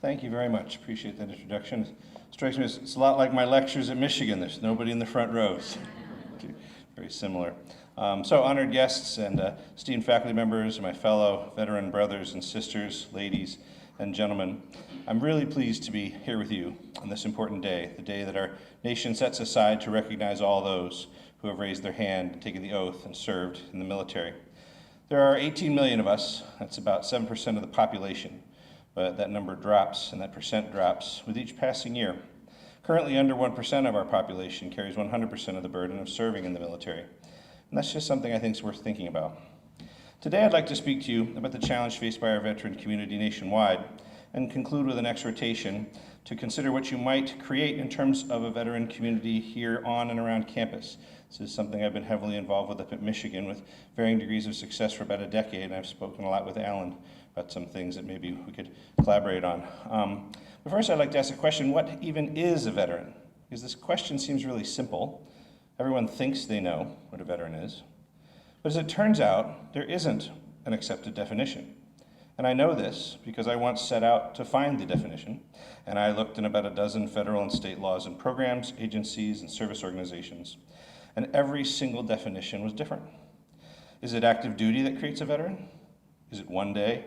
Thank you very much. Appreciate that introduction. It strikes me as it's a lot like my lectures at Michigan. There's nobody in the front rows. Very similar. So honored guests and esteemed faculty members, my fellow veteran brothers and sisters, ladies and gentlemen, I'm really pleased to be here with you on this important day, the day that our nation sets aside to recognize all those who have raised their hand, taken the oath, and served in the military. There are 18 million of us. That's about 7% of the population. But that number drops and that percent drops with each passing year. Currently, under 1% of our population carries 100% of the burden of serving in the military. And that's just something I think is worth thinking about. Today, I'd like to speak to you about the challenge faced by our veteran community nationwide and conclude with an exhortation to consider what you might create in terms of a veteran community here on and around campus. This is something I've been heavily involved with up at Michigan with varying degrees of success for about a decade, and I've spoken a lot with Alan about some things that maybe we could collaborate on. But first I'd like to ask a question, what even is a veteran? Because this question seems really simple. Everyone thinks they know what a veteran is. But as it turns out, there isn't an accepted definition. And I know this because I once set out to find the definition, and I looked in about a dozen federal and state laws and programs, agencies, and service organizations, and every single definition was different. Is it active duty that creates a veteran? Is it 1 day?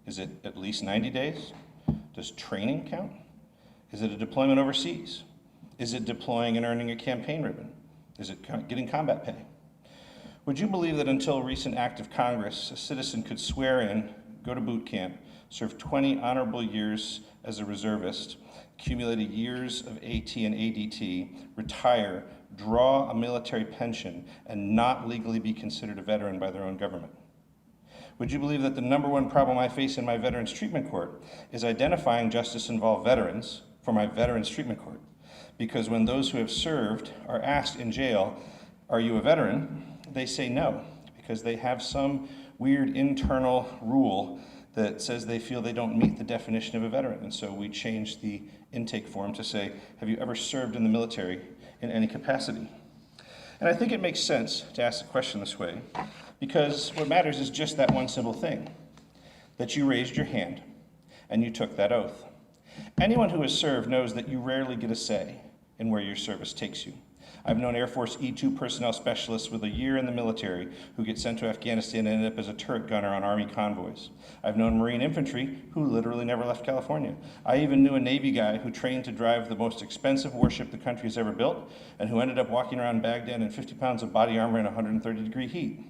Is it at least 90 days? Does training count? Is it a deployment overseas? Is it deploying and earning a campaign ribbon? Is it getting combat pay? Would you believe that until a recent act of Congress, a citizen could swear in, go to boot camp, serve 20 honorable years as a reservist, accumulate years of AT and ADT, retire, draw a military pension, and not legally be considered a veteran by their own government? Would you believe that the #1 problem I face in my Veterans Treatment Court is identifying justice-involved veterans for my Veterans Treatment Court? Because when those who have served are asked in jail, are you a veteran? They say no, because they have some weird internal rule that says they feel they don't meet the definition of a veteran. And so we changed the intake form to say, have you ever served in the military in any capacity? And I think it makes sense to ask the question this way, because what matters is just that one simple thing, that you raised your hand and you took that oath. Anyone who has served knows that you rarely get a say in where your service takes you. I've known Air Force E-2 personnel specialists with a year in the military who get sent to Afghanistan and end up as a turret gunner on Army convoys. I've known Marine infantry who literally never left California. I even knew a Navy guy who trained to drive the most expensive warship the country has ever built and who ended up walking around Baghdad in 50 pounds of body armor in 130-degree heat.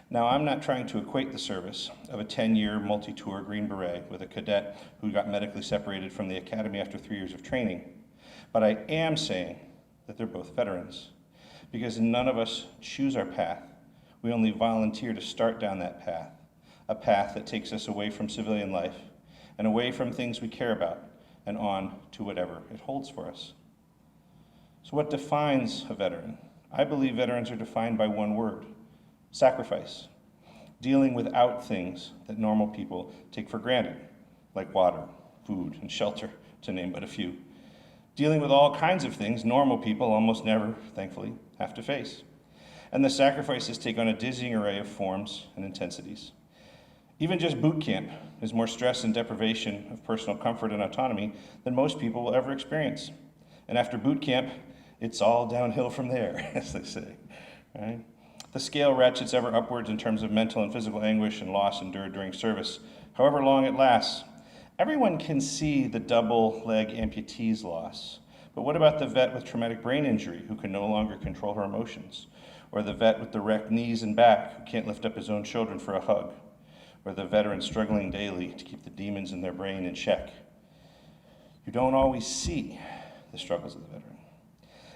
Now, I'm not trying to equate the service of a 10-year multi-tour Green Beret with a cadet who got medically separated from the academy after 3 years of training, but I am saying that they're both veterans, because none of us choose our path. We only volunteer to start down that path, a path that takes us away from civilian life and away from things we care about and on to whatever it holds for us. So what defines a veteran? I believe veterans are defined by one word: sacrifice. Dealing without things that normal people take for granted, like water, food, and shelter, to name but a few. Dealing with all kinds of things normal people almost never, thankfully, have to face. And the sacrifices take on a dizzying array of forms and intensities. Even just boot camp is more stress and deprivation of personal comfort and autonomy than most people will ever experience. And after boot camp, it's all downhill from there, as they say, right? The scale ratchets ever upwards in terms of mental and physical anguish and loss endured during service, however long it lasts. Everyone can see the double leg amputee's loss, but what about the vet with traumatic brain injury who can no longer control her emotions? Or the vet with the wrecked knees and back who can't lift up his own children for a hug? Or the veteran struggling daily to keep the demons in their brain in check? You don't always see the struggles of the veteran.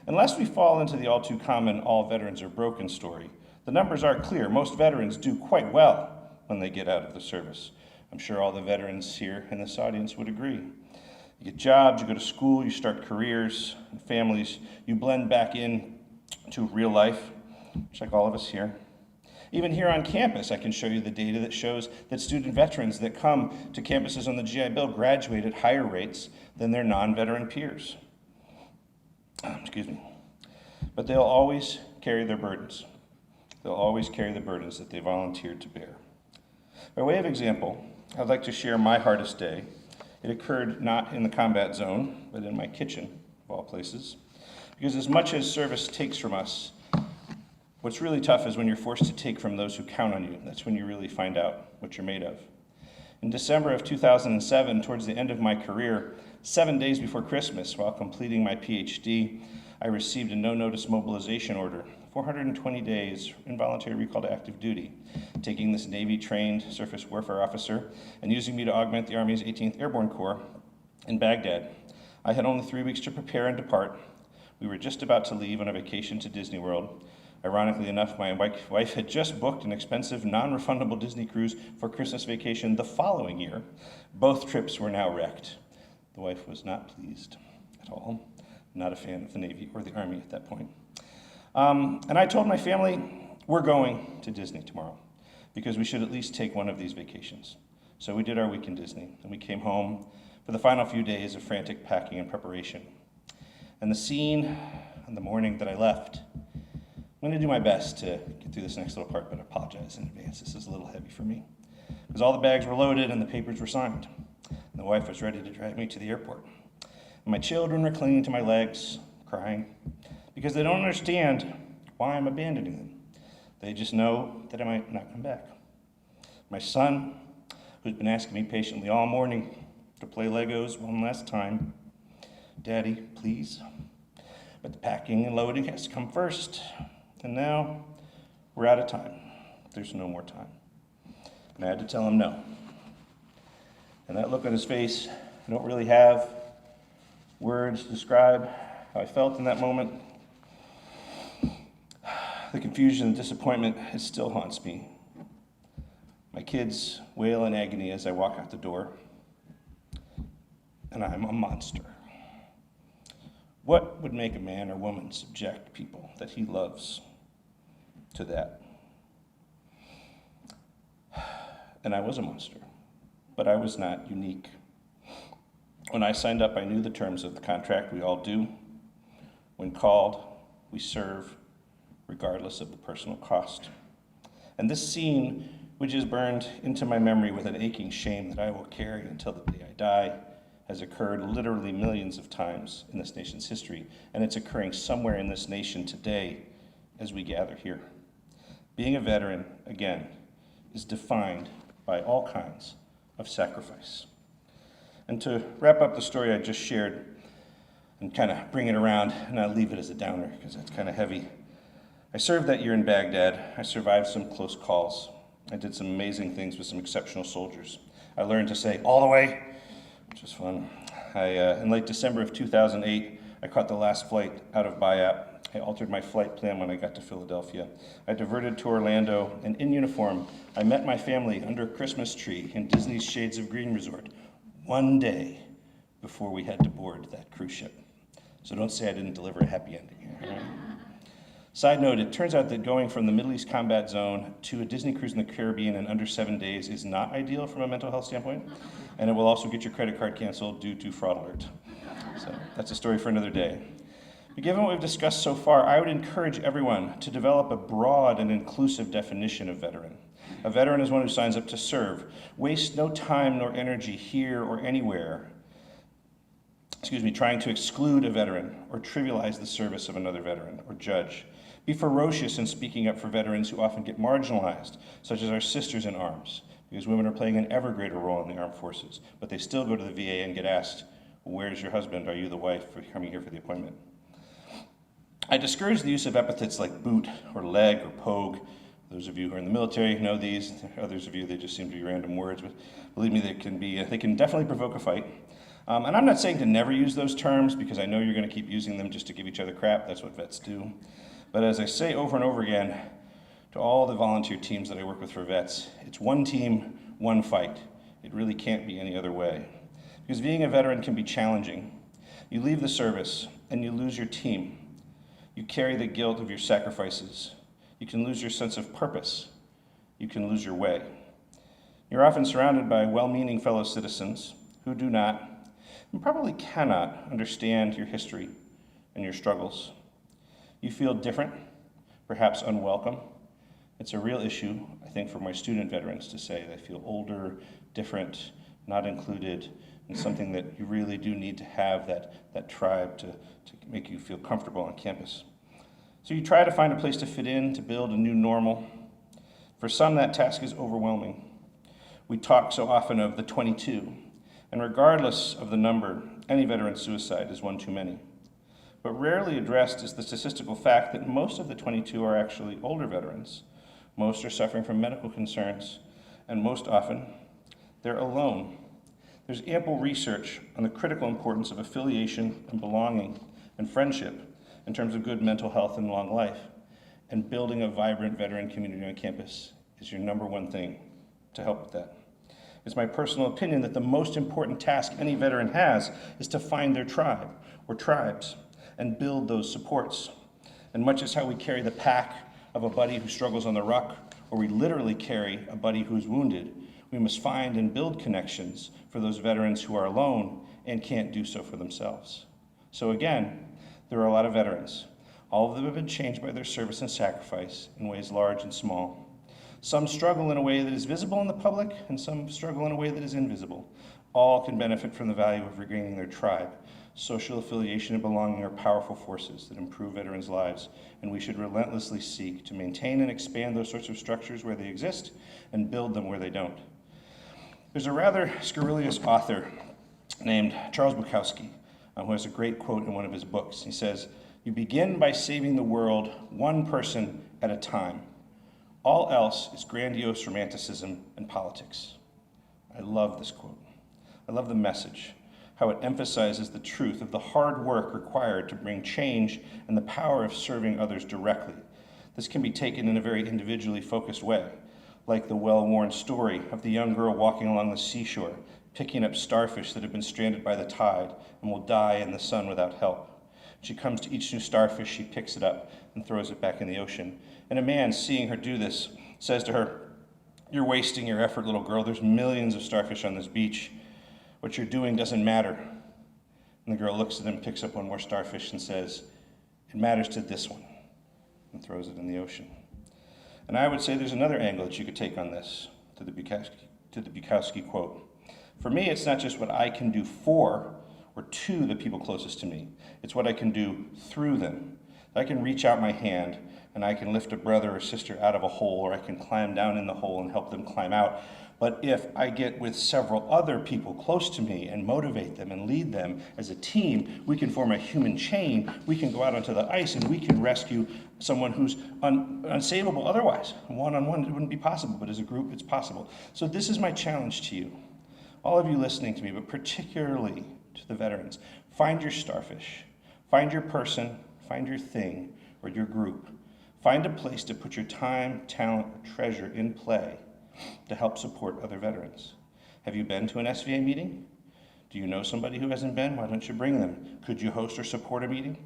Unless we fall into the all too common all veterans are broken story, the numbers are clear. Most veterans do quite well when they get out of the service. I'm sure all the veterans here in this audience would agree. You get jobs, you go to school, you start careers and families, you blend back in to real life, just like all of us here. Even here on campus, I can show you the data that shows that student veterans that come to campuses on the GI Bill graduate at higher rates than their non-veteran peers. Excuse me. But they'll always carry their burdens. They'll always carry the burdens that they volunteered to bear. By way of example, I'd like to share my hardest day It occurred not in the combat zone, but in my kitchen, of all places. Because as much as service takes from us, what's really tough is when you're forced to take from those who count on you. That's when you really find out what you're made of. In December of 2007, towards the end of my career, 7 days before Christmas, while completing my PhD, I received a no-notice mobilization order, 420 days involuntary recall to active duty, taking this Navy-trained surface warfare officer and using me to augment the Army's 18th Airborne Corps in Baghdad. I had only 3 weeks to prepare and depart. We were just about to leave on a vacation to Disney World. Ironically enough, my wife had just booked an expensive, non-refundable Disney cruise for Christmas vacation the following year. Both trips were now wrecked. The wife was not pleased at all. Not a fan of the Navy or the Army at that point. And I told my family, we're going to Disney tomorrow because we should at least take one of these vacations. So we did our week in Disney, and we came home for the final few days of frantic packing and preparation. And the scene on the morning that I left, I'm going to do my best to get through this next little part, but I apologize in advance. This is a little heavy for me. Because all the bags were loaded and the papers were signed. And the wife was ready to drive me to the airport. And my children were clinging to my legs, crying, because they don't understand why I'm abandoning them. They just know that I might not come back. My son, who's been asking me patiently all morning to play Legos one last time, Daddy, please. But the packing and loading has to come first. And now we're out of time. There's no more time. And I had to tell him no. And that look on his face, I don't really have words to describe how I felt in that moment. The confusion and disappointment, it still haunts me. My kids wail in agony as I walk out the door. And I'm a monster. What would make a man or woman subject people that he loves to that? And I was a monster, but I was not unique. When I signed up, I knew the terms of the contract. We all do. When called, we serve, regardless of the personal cost. And this scene, which is burned into my memory with an aching shame that I will carry until the day I die, has occurred literally millions of times in this nation's history, and it's occurring somewhere in this nation today as we gather here. Being a veteran, again, is defined by all kinds of sacrifice. And to wrap up the story I just shared and kind of bring it around and not leave it as a downer because that's kind of heavy. I served that year in Baghdad. I survived some close calls. I did some amazing things with some exceptional soldiers. I learned to say, all the way, which was fun. In late December of 2008, I caught the last flight out of Bayat. I altered my flight plan when I got to Philadelphia. I diverted to Orlando, and in uniform, I met my family under a Christmas tree in Disney's Shades of Green Resort, one day before we had to board that cruise ship. So don't say I didn't deliver a happy ending here. Right? Side note, it turns out that going from the Middle East combat zone to a Disney cruise in the Caribbean in under 7 days is not ideal from a mental health standpoint, and it will also get your credit card canceled due to fraud alert. So that's a story for another day. But given what we've discussed so far, I would encourage everyone to develop a broad and inclusive definition of veteran. A veteran is one who signs up to serve, waste no time nor energy here or anywhere, trying to exclude a veteran or trivialize the service of another veteran or judge. Be ferocious in speaking up for veterans who often get marginalized, such as our sisters in arms, because women are playing an ever greater role in the armed forces, but they still go to the VA and get asked, where's your husband? Are you the wife for coming here for the appointment? I discourage the use of epithets like boot or leg or pogue. Those of you who are in the military know these. Others of you, they just seem to be random words, but believe me, they can definitely provoke a fight. And I'm not saying to never use those terms because I know you're going to keep using them just to give each other crap. That's what vets do. But as I say over and over again to all the volunteer teams that I work with for vets, it's one team, one fight. It really can't be any other way. Because being a veteran can be challenging. You leave the service and you lose your team. You carry the guilt of your sacrifices. You can lose your sense of purpose. You can lose your way. You're often surrounded by well-meaning fellow citizens who do not and probably cannot understand your history and your struggles. You feel different, perhaps unwelcome. It's a real issue, I think, for my student veterans to say they feel older, different, not included, and something that you really do need to have that tribe to make you feel comfortable on campus. So you try to find a place to fit in, to build a new normal. For some, that task is overwhelming. We talk so often of the 22, and regardless of the number, any veteran suicide is one too many. But rarely addressed is the statistical fact that most of the 22 are actually older veterans. Most are suffering from medical concerns, and most often, they're alone. There's ample research on the critical importance of affiliation and belonging and friendship in terms of good mental health and long life. And building a vibrant veteran community on campus is your number one thing to help with that. It's my personal opinion that the most important task any veteran has is to find their tribe or tribes and build those supports. And much as how we carry the pack of a buddy who struggles on the ruck, or we literally carry a buddy who's wounded, we must find and build connections for those veterans who are alone and can't do so for themselves. So again, there are a lot of veterans. All of them have been changed by their service and sacrifice in ways large and small. Some struggle in a way that is visible in the public, and some struggle in a way that is invisible. All can benefit from the value of regaining their tribe. Social affiliation and belonging are powerful forces that improve veterans' lives, and we should relentlessly seek to maintain and expand those sorts of structures where they exist and build them where they don't. There's a rather scurrilous author named Charles Bukowski who has a great quote in one of his books. He says, "You begin by saving the world one person at a time. All else is grandiose romanticism and politics." I love this quote. I love the message, how it emphasizes the truth of the hard work required to bring change and the power of serving others directly. This can be taken in a very individually focused way, like the well-worn story of the young girl walking along the seashore, picking up starfish that have been stranded by the tide and will die in the sun without help. She comes to each new starfish, she picks it up and throws it back in the ocean. And a man, seeing her do this, says to her, "You're wasting your effort, little girl. There's millions of starfish on this beach. What you're doing doesn't matter." And the girl looks at him, picks up one more starfish and says, "It matters to this one," and throws it in the ocean. And I would say there's another angle that you could take on this, to the Bukowski quote. For me, it's not just what I can do for or to the people closest to me. It's what I can do through them. I can reach out my hand and I can lift a brother or sister out of a hole, or I can climb down in the hole and help them climb out. But if I get with several other people close to me and motivate them and lead them as a team, we can form a human chain. We can go out onto the ice and we can rescue someone who's unsavable otherwise. One-on-one, it wouldn't be possible, but as a group, it's possible. So this is my challenge to you, all of you listening to me, but particularly to the veterans. Find your starfish. Find your person, find your thing, or your group. Find a place to put your time, talent, or treasure in play to help support other veterans. Have you been to an SVA meeting? Do you know somebody who hasn't been? Why don't you bring them? Could you host or support a meeting?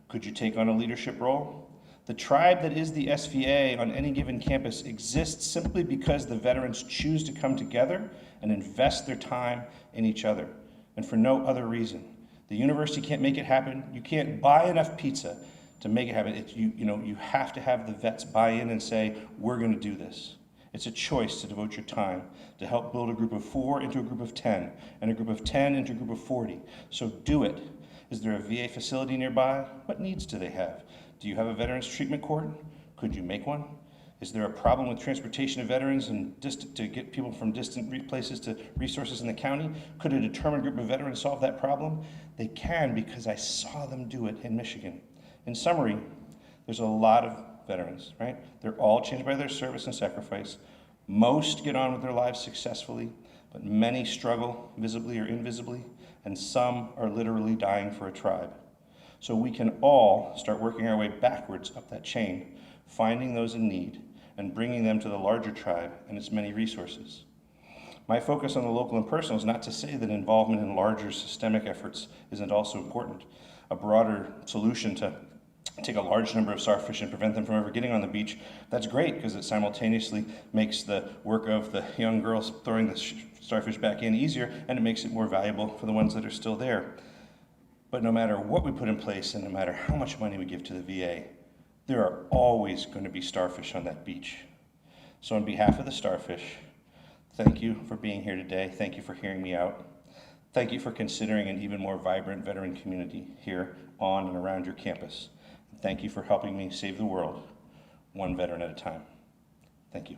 Could you take on a leadership role? The tribe that is the SVA on any given campus exists simply because the veterans choose to come together and invest their time in each other, and for no other reason. The university can't make it happen. You can't buy enough pizza to make it happen. You have to have the vets buy in and say, "We're going to do this." It's a choice to devote your time to help build a group of 4 into a group of 10, and a group of 10 into a group of 40. So do it. Is there a VA facility nearby? What needs do they have? Do you have a veterans treatment court? Could you make one? Is there a problem with transportation of veterans and to get people from distant places to resources in the county? Could a determined group of veterans solve that problem? They can, because I saw them do it in Michigan. In summary, there's a lot of veterans, right? They're all changed by their service and sacrifice. Most get on with their lives successfully, but many struggle visibly or invisibly, and some are literally dying for a tribe. So we can all start working our way backwards up that chain, finding those in need and bringing them to the larger tribe and its many resources. My focus on the local and personal is not to say that involvement in larger systemic efforts isn't also important. A broader solution to take a large number of starfish and prevent them from ever getting on the beach, that's great, because it simultaneously makes the work of the young girls throwing the starfish back in easier, and it makes it more valuable for the ones that are still there. But no matter what we put in place and no matter how much money we give to the VA, there are always going to be starfish on that beach. So on behalf of the starfish, thank you for being here today. Thank you for hearing me out. Thank you for considering an even more vibrant veteran community here on and around your campus. Thank you for helping me save the world, one veteran at a time. Thank you.